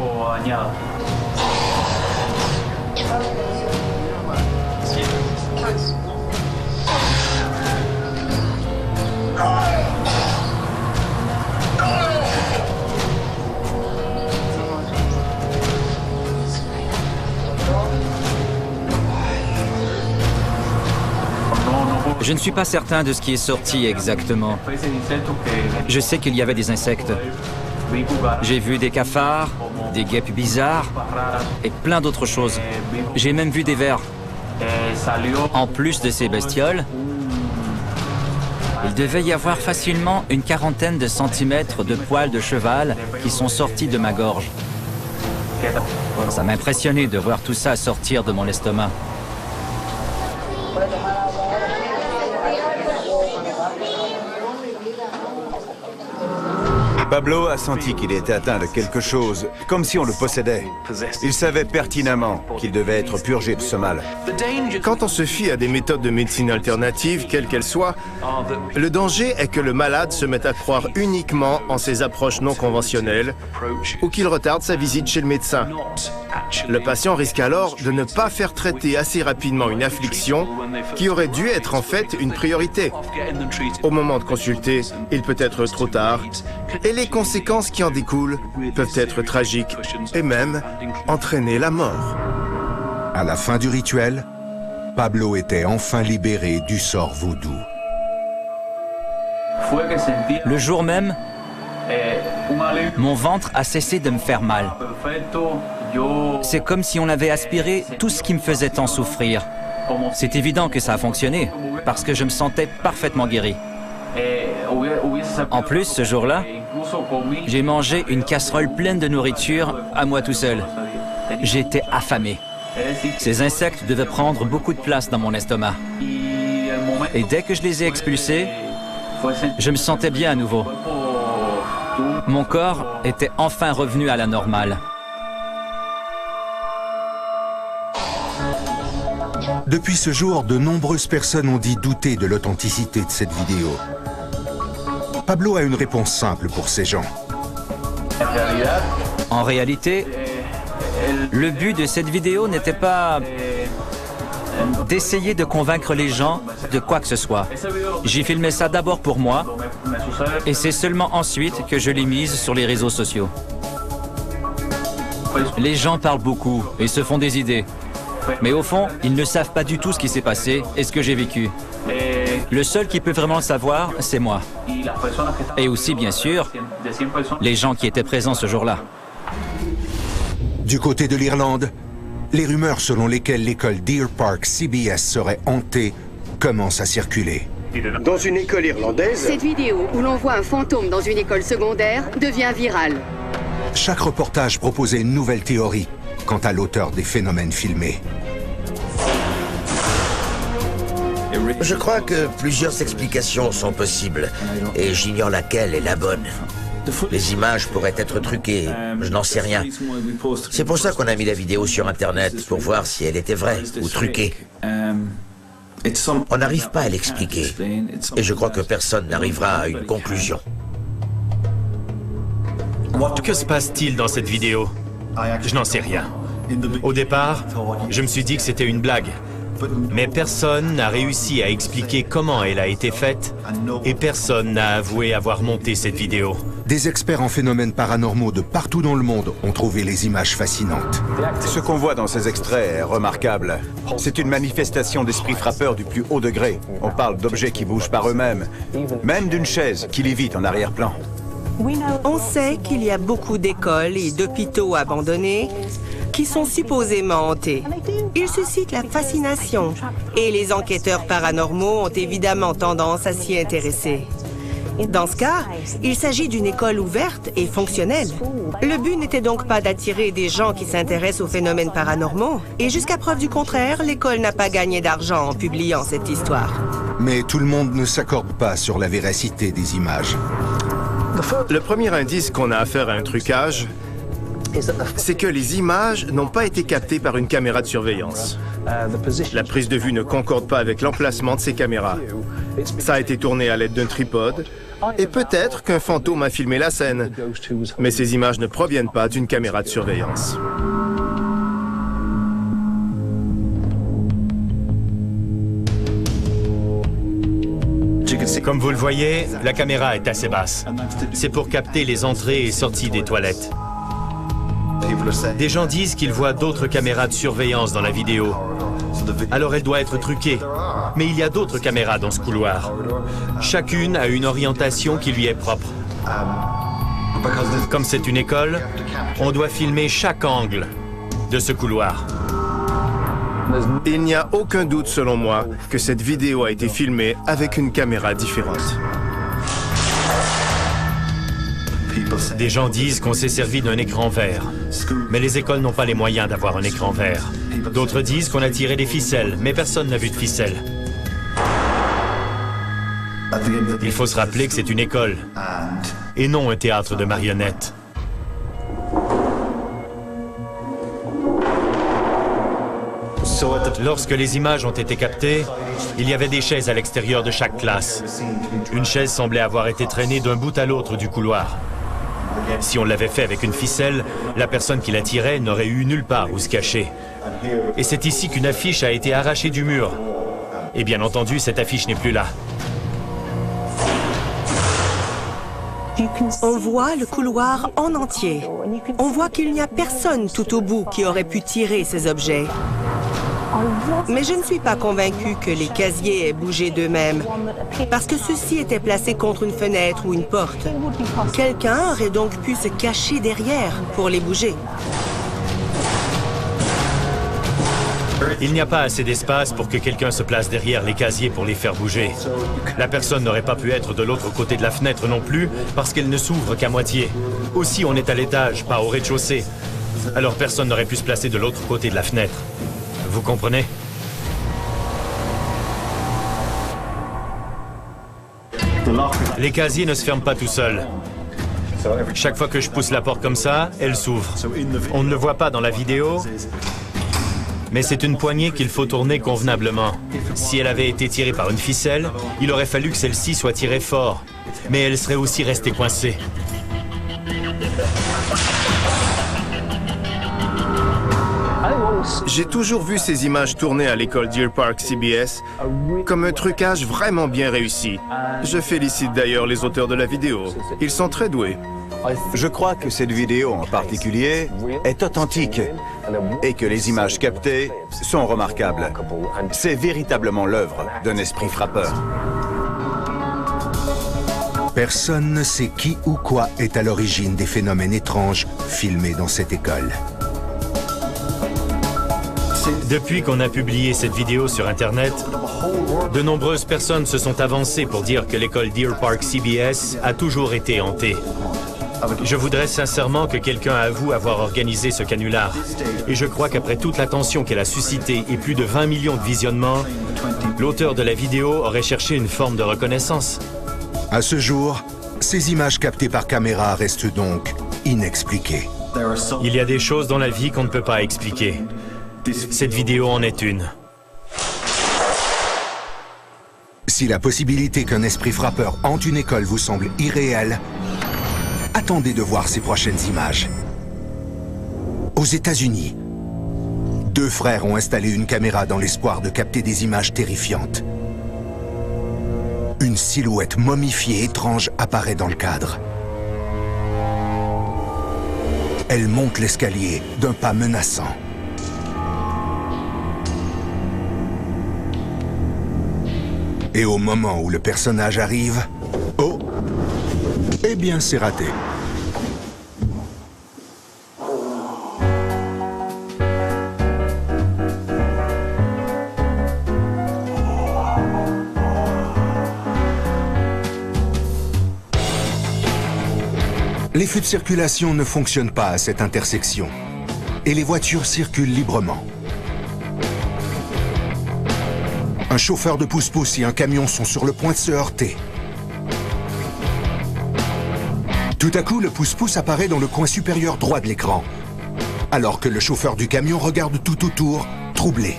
[SPEAKER 10] Je ne suis pas certain de ce qui est sorti exactement. Je sais qu'il y avait des insectes. J'ai vu des cafards, des guêpes bizarres et plein d'autres choses. J'ai même vu des vers. En plus de ces bestioles, il devait y avoir facilement une quarantaine de centimètres de poils de cheval qui sont sortis de ma gorge. Ça m'impressionnait de voir tout ça sortir de mon estomac.
[SPEAKER 8] Pablo a senti qu'il était atteint de quelque chose, comme si on le possédait. Il savait pertinemment qu'il devait être purgé de ce mal.
[SPEAKER 7] Quand on se fie à des méthodes de médecine alternatives, quelles qu'elles soient, le danger est que le malade se mette à croire uniquement en ses approches non conventionnelles ou qu'il retarde sa visite chez le médecin. Le patient risque alors de ne pas faire traiter assez rapidement une affliction qui aurait dû être en fait une priorité. Au moment de consulter, il peut être trop tard et les conséquences qui en découlent peuvent être tragiques et même entraîner la mort.
[SPEAKER 1] À la fin du rituel, Pablo était enfin libéré du sort vaudou.
[SPEAKER 10] Le jour même, mon ventre a cessé de me faire mal. C'est comme si on avait aspiré tout ce qui me faisait tant souffrir. C'est évident que ça a fonctionné, parce que je me sentais parfaitement guéri. En plus, ce jour-là, j'ai mangé une casserole pleine de nourriture à moi tout seul. J'étais affamé. Ces insectes devaient prendre beaucoup de place dans mon estomac. Et dès que je les ai expulsés, je me sentais bien à nouveau. Mon corps était enfin revenu à la normale.
[SPEAKER 1] Depuis ce jour, de nombreuses personnes ont dit douter de l'authenticité de cette vidéo. Pablo a une réponse simple pour ces gens.
[SPEAKER 10] En réalité, le but de cette vidéo n'était pas d'essayer de convaincre les gens de quoi que ce soit. J'ai filmé ça d'abord pour moi, et c'est seulement ensuite que je l'ai mise sur les réseaux sociaux. Les gens parlent beaucoup et se font des idées. Mais au fond, ils ne savent pas du tout ce qui s'est passé et ce que j'ai vécu. Le seul qui peut vraiment le savoir, c'est moi. Et aussi, bien sûr, les gens qui étaient présents ce jour-là.
[SPEAKER 1] Du côté de l'Irlande, les rumeurs selon lesquelles l'école Deer Park CBS serait hantée commencent à circuler.
[SPEAKER 14] Dans une école irlandaise...
[SPEAKER 17] Cette vidéo où l'on voit un fantôme dans une école secondaire devient virale.
[SPEAKER 1] Chaque reportage proposait une nouvelle théorie quant à l'auteur des phénomènes filmés.
[SPEAKER 4] Je crois que plusieurs explications sont possibles, et j'ignore laquelle est la bonne. Les images pourraient être truquées, je n'en sais rien. C'est pour ça qu'on a mis la vidéo sur Internet, pour voir si elle était vraie ou truquée. On n'arrive pas à l'expliquer, et je crois que personne n'arrivera à une conclusion.
[SPEAKER 11] Que se passe-t-il dans cette vidéo? Je n'en sais rien. Au départ, je me suis dit que c'était une blague. Mais personne n'a réussi à expliquer comment elle a été faite et personne n'a avoué avoir monté cette vidéo.
[SPEAKER 1] Des experts en phénomènes paranormaux de partout dans le monde ont trouvé les images fascinantes.
[SPEAKER 8] Ce qu'on voit dans ces extraits est remarquable. C'est une manifestation d'esprit frappeur du plus haut degré. On parle d'objets qui bougent par eux-mêmes, même d'une chaise qui lévite en arrière-plan.
[SPEAKER 13] On sait qu'il y a beaucoup d'écoles et d'hôpitaux abandonnés qui sont supposément hantés. Ils suscitent la fascination et les enquêteurs paranormaux ont évidemment tendance à s'y intéresser. Dans ce cas, il s'agit d'une école ouverte et fonctionnelle. Le but n'était donc pas d'attirer des gens qui s'intéressent aux phénomènes paranormaux. Et jusqu'à preuve du contraire, l'école n'a pas gagné d'argent en publiant cette histoire.
[SPEAKER 1] Mais tout le monde ne s'accorde pas sur la véracité des images.
[SPEAKER 7] Le premier indice qu'on a affaire à un trucage, c'est que les images n'ont pas été captées par une caméra de surveillance. La prise de vue ne concorde pas avec l'emplacement de ces caméras. Ça a été tourné à l'aide d'un tripode, et peut-être qu'un fantôme a filmé la scène, mais ces images ne proviennent pas d'une caméra de surveillance.
[SPEAKER 11] Comme vous le voyez, la caméra est assez basse. C'est pour capter les entrées et sorties des toilettes. Des gens disent qu'ils voient d'autres caméras de surveillance dans la vidéo. Alors elle doit être truquée. Mais il y a d'autres caméras dans ce couloir. Chacune a une orientation qui lui est propre. Comme c'est une école, on doit filmer chaque angle de ce couloir.
[SPEAKER 7] Il n'y a aucun doute, selon moi, que cette vidéo a été filmée avec une caméra différente.
[SPEAKER 11] Des gens disent qu'on s'est servi d'un écran vert. Mais les écoles n'ont pas les moyens d'avoir un écran vert. D'autres disent qu'on a tiré des ficelles, mais personne n'a vu de ficelles. Il faut se rappeler que c'est une école, et non un théâtre de marionnettes. Lorsque les images ont été captées, il y avait des chaises à l'extérieur de chaque classe. Une chaise semblait avoir été traînée d'un bout à l'autre du couloir. Si on l'avait fait avec une ficelle, la personne qui la tirait n'aurait eu nulle part où se cacher. Et c'est ici qu'une affiche a été arrachée du mur. Et bien entendu, cette affiche n'est plus là.
[SPEAKER 13] On voit le couloir en entier. On voit qu'il n'y a personne tout au bout qui aurait pu tirer ces objets. Mais je ne suis pas convaincue que les casiers aient bougé d'eux-mêmes, parce que ceux-ci étaient placés contre une fenêtre ou une porte. Quelqu'un aurait donc pu se cacher derrière pour les bouger.
[SPEAKER 11] Il n'y a pas assez d'espace pour que quelqu'un se place derrière les casiers pour les faire bouger. La personne n'aurait pas pu être de l'autre côté de la fenêtre non plus, parce qu'elle ne s'ouvre qu'à moitié. Aussi, on est à l'étage, pas au rez-de-chaussée. Alors personne n'aurait pu se placer de l'autre côté de la fenêtre. Vous comprenez? Les casiers ne se ferment pas tout seuls. Chaque fois que je pousse la porte comme ça, elle s'ouvre. On ne le voit pas dans la vidéo, mais c'est une poignée qu'il faut tourner convenablement. Si elle avait été tirée par une ficelle, il aurait fallu que celle-ci soit tirée fort, mais elle serait aussi restée coincée.
[SPEAKER 7] J'ai toujours vu ces images tournées à l'école Deer Park CBS comme un trucage vraiment bien réussi. Je félicite d'ailleurs les auteurs de la vidéo. Ils sont très doués.
[SPEAKER 8] Je crois que cette vidéo en particulier est authentique et que les images captées sont remarquables. C'est véritablement l'œuvre d'un esprit frappeur.
[SPEAKER 1] Personne ne sait qui ou quoi est à l'origine des phénomènes étranges filmés dans cette école.
[SPEAKER 11] Depuis qu'on a publié cette vidéo sur Internet, de nombreuses personnes se sont avancées pour dire que l'école Deer Park CBS a toujours été hantée. Je voudrais sincèrement que quelqu'un avoue avoir organisé ce canular. Et je crois qu'après toute l'attention qu'elle a suscitée et plus de 20 millions de visionnements, l'auteur de la vidéo aurait cherché une forme de reconnaissance.
[SPEAKER 1] À ce jour, ces images captées par caméra restent donc inexpliquées.
[SPEAKER 11] Il y a des choses dans la vie qu'on ne peut pas expliquer. Cette vidéo en est une.
[SPEAKER 1] Si la possibilité qu'un esprit frappeur hante une école vous semble irréelle, attendez de voir ces prochaines images. Aux États-Unis, Deux frères ont installé une caméra dans l'espoir de capter des images terrifiantes. Une silhouette momifiée étrange apparaît dans le cadre. Elle monte l'escalier d'un pas menaçant. Et au moment où le personnage arrive... Oh! Eh bien, c'est raté. Les feux de circulation ne fonctionnent pas à cette intersection. Et les voitures circulent librement. Un chauffeur de pousse-pousse et un camion sont sur le point de se heurter. Tout à coup, le pousse-pousse apparaît dans le coin supérieur droit de l'écran, alors que le chauffeur du camion regarde tout autour, troublé.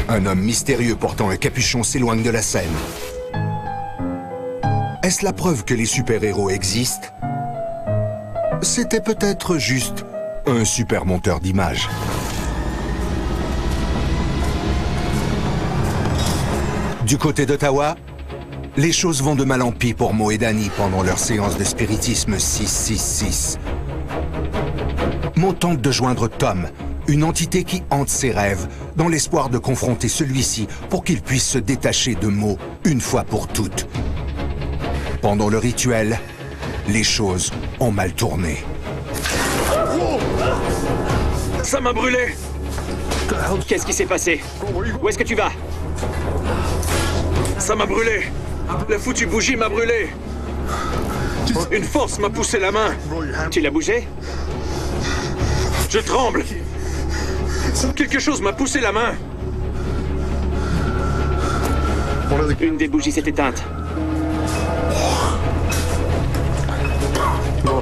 [SPEAKER 1] Un homme mystérieux portant un capuchon s'éloigne de la scène. Est-ce la preuve que les super-héros existent? C'était peut-être juste un super monteur d'images. Du côté d'Ottawa, les choses vont de mal en pis pour Mo et Danny pendant leur séance de spiritisme 666. Mo tente de joindre Tom, une entité qui hante ses rêves, dans l'espoir de confronter celui-ci pour qu'il puisse se détacher de Mo une fois pour toutes. Pendant le rituel, les choses ont mal tourné.
[SPEAKER 18] Ça m'a brûlé! Qu'est-ce qui s'est passé? Où est-ce que tu vas? Ça m'a brûlé! La foutue bougie m'a brûlé! Une force m'a poussé la main! Tu l'as bougé? Je tremble! Quelque chose m'a poussé la main! Une des bougies s'est éteinte.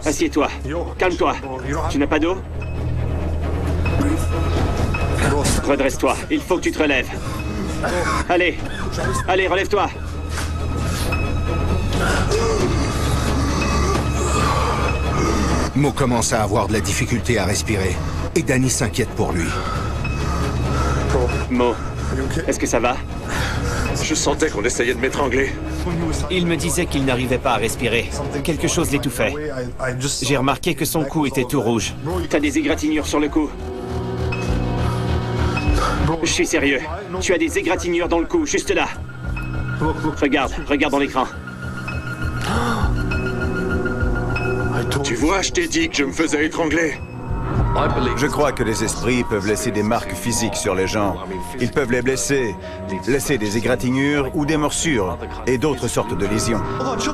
[SPEAKER 18] Assieds-toi. Calme-toi. Tu n'as pas d'eau? Redresse-toi. Il faut que tu te relèves. Allez. Allez, relève-toi.
[SPEAKER 1] Mo commence à avoir de la difficulté à respirer, et Danny s'inquiète pour lui.
[SPEAKER 18] Mo, est-ce que ça va? Je sentais qu'on essayait de m'étrangler.
[SPEAKER 19] Il me disait qu'il n'arrivait pas à respirer. Quelque chose l'étouffait. J'ai remarqué que son cou était tout rouge.
[SPEAKER 18] T'as des égratignures sur le cou. Je suis sérieux. Tu as des égratignures dans le cou, juste là. Regarde dans l'écran. Tu vois, je t'ai dit que je me faisais étrangler.
[SPEAKER 8] Je crois que les esprits peuvent laisser des marques physiques sur les gens. Ils peuvent les blesser, laisser des égratignures ou des morsures, et d'autres sortes de lésions.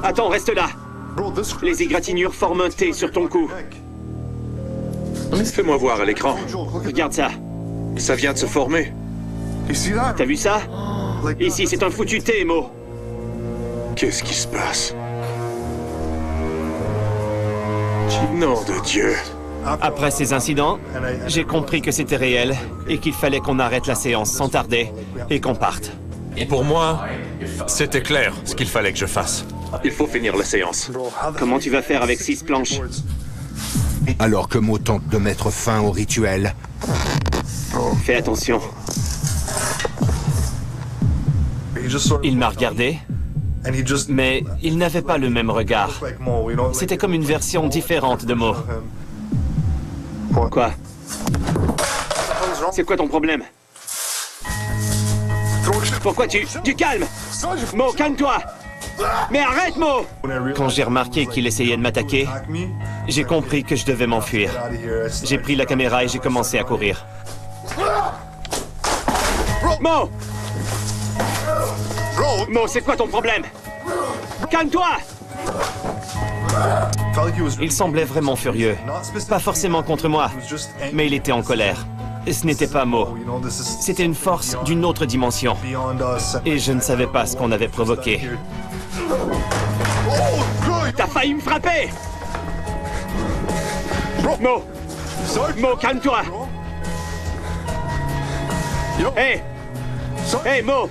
[SPEAKER 18] Attends, reste là. Les égratignures forment un T sur ton cou. Fais-moi voir à l'écran. Regarde ça. Ça vient de se former. T'as vu ça? Ici, c'est un foutu T, Mo. Qu'est-ce qui se passe? Nom de Dieu.
[SPEAKER 19] Après ces incidents, j'ai compris que c'était réel et qu'il fallait qu'on arrête la séance sans tarder et qu'on parte.
[SPEAKER 6] Pour moi, c'était clair ce qu'il fallait que je fasse.
[SPEAKER 18] Il faut finir la séance. Comment tu vas faire avec 6 planches?
[SPEAKER 1] Alors que Mo tente de mettre fin au rituel...
[SPEAKER 18] Fais attention.
[SPEAKER 19] Il m'a regardé, mais il n'avait pas le même regard. C'était comme une version différente de Mo.
[SPEAKER 18] Quoi? C'est quoi ton problème? Pourquoi tu calmes? Mo, calme-toi! Mais arrête, Mo!
[SPEAKER 19] Quand j'ai remarqué qu'il essayait de m'attaquer, j'ai compris que je devais m'enfuir. J'ai pris la caméra et j'ai commencé à courir.
[SPEAKER 18] Mo! Mo, c'est quoi ton problème? Calme-toi!
[SPEAKER 19] Il semblait vraiment furieux. Pas forcément contre moi, mais il était en colère. Ce n'était pas Mo. C'était une force d'une autre dimension. Et je ne savais pas ce qu'on avait provoqué.
[SPEAKER 18] T'as failli me frapper! Mo! Mo, calme-toi! Hé! Hé, Mo!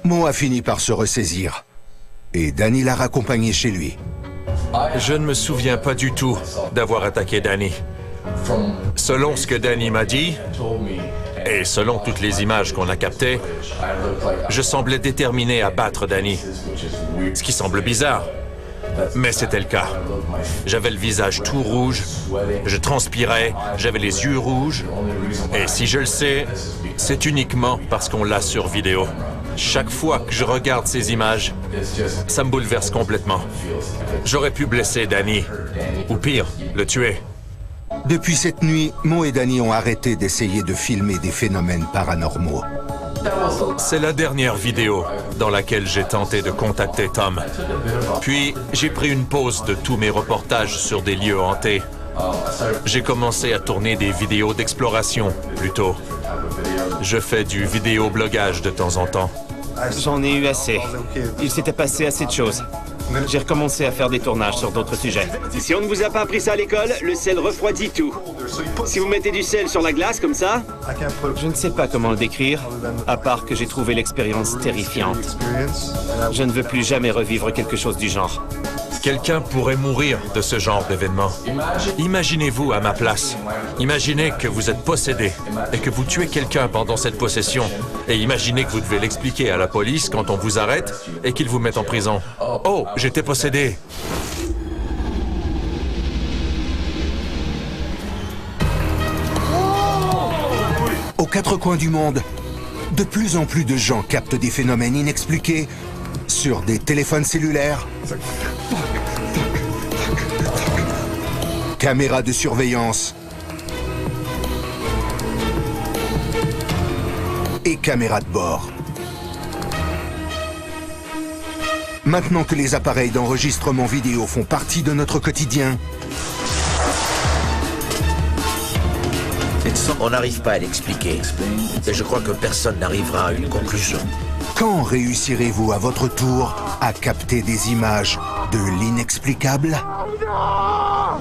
[SPEAKER 1] Mo a fini par se ressaisir, et Danny l'a raccompagné chez lui.
[SPEAKER 6] Je ne me souviens pas du tout d'avoir attaqué Danny. Selon ce que Danny m'a dit, et selon toutes les images qu'on a captées, je semblais déterminé à battre Danny. Ce qui semble bizarre, mais c'était le cas. J'avais le visage tout rouge, je transpirais, j'avais les yeux rouges, et si je le sais, c'est uniquement parce qu'on l'a sur vidéo. Chaque fois que je regarde ces images, ça me bouleverse complètement. J'aurais pu blesser Danny, ou pire, le tuer.
[SPEAKER 1] Depuis cette nuit, Mo et Danny ont arrêté d'essayer de filmer des phénomènes paranormaux.
[SPEAKER 6] C'est la dernière vidéo dans laquelle j'ai tenté de contacter Tom. Puis, j'ai pris une pause de tous mes reportages sur des lieux hantés. J'ai commencé à tourner des vidéos d'exploration, plutôt. Je fais du vidéoblogage de temps en temps.
[SPEAKER 19] J'en ai eu assez. Il s'était passé assez de choses. J'ai recommencé à faire des tournages sur d'autres sujets.
[SPEAKER 18] Si on ne vous a pas appris ça à l'école, le sel refroidit tout. Si vous mettez du sel sur la glace comme ça...
[SPEAKER 19] Je ne sais pas comment le décrire, à part que j'ai trouvé l'expérience terrifiante. Je ne veux plus jamais revivre quelque chose du genre.
[SPEAKER 6] Quelqu'un pourrait mourir de ce genre d'événement. Imaginez-vous à ma place. Imaginez que vous êtes possédé et que vous tuez quelqu'un pendant cette possession. Et imaginez que vous devez l'expliquer à la police quand on vous arrête et qu'ils vous mettent en prison. Oh, j'étais possédé.
[SPEAKER 1] Aux quatre coins du monde, de plus en plus de gens captent des phénomènes inexpliqués sur des téléphones cellulaires, caméras de surveillance et caméras de bord. Maintenant que les appareils d'enregistrement vidéo font partie de notre quotidien,
[SPEAKER 4] on n'arrive pas à l'expliquer. Et je crois que personne n'arrivera à une conclusion.
[SPEAKER 1] quand réussirez-vous à votre tour à capter des images de l'inexplicable ?
[SPEAKER 5] Non!